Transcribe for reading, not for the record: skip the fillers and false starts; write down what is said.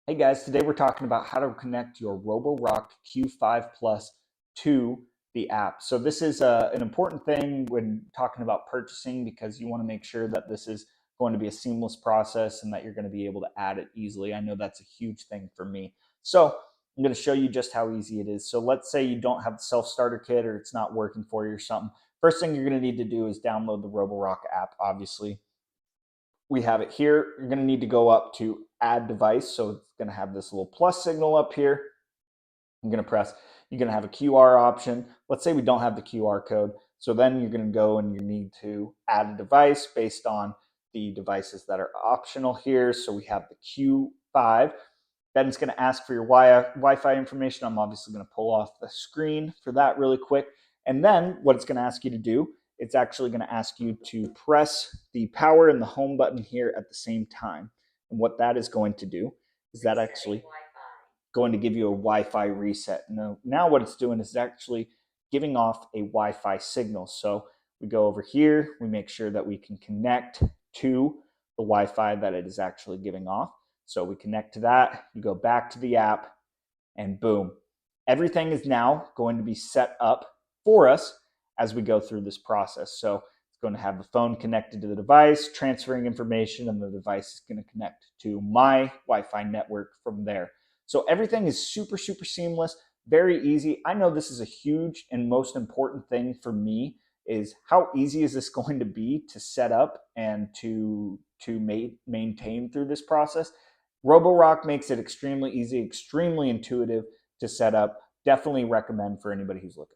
Hey guys, today we're talking about how to connect your roborock Q5 Plus to the app. So this is an important thing when talking about purchasing because you want to make sure that this is going to be a seamless process and that you're going to be able to add it easily. I know that's a huge thing for me. So I'm going to show you just how easy it is. So let's say you don't have the self-starter kit or it's not working for you or something. First thing you're going to need to do is download the roborock app, obviously we have it here. You're going to need to go up to add device. So it's going to have this little plus signal up here. I'm going to press, you're going to have a QR option. Let's say we don't have the QR code. So then you're going to go and you need to add a device based on the devices that are optional here. So we have the Q5. Then it's going to ask for your Wi-Fi information. I'm obviously going to pull off the screen for that really quick. And then what it's going to ask you to do, it's actually going to ask you to press the power and the home button here at the same time. And what that is going to do is that actually going to give you a Wi-Fi reset. Now what it's doing is actually giving off a Wi-Fi signal. So we go over here, we make sure that we can connect to the Wi-Fi that it is actually giving off. So we connect to that, you go back to the app, and boom. Everything is now going to be set up for us as we go through this process. So it's going to have the phone connected to the device, transferring information, and the device is going to connect to my Wi-Fi network from there. So everything is super, super seamless, very easy. I know this is a huge and most important thing for me is how easy is this going to be to set up and to maintain through this process. Roborock makes it extremely easy, extremely intuitive to set up. Definitely recommend for anybody who's looking.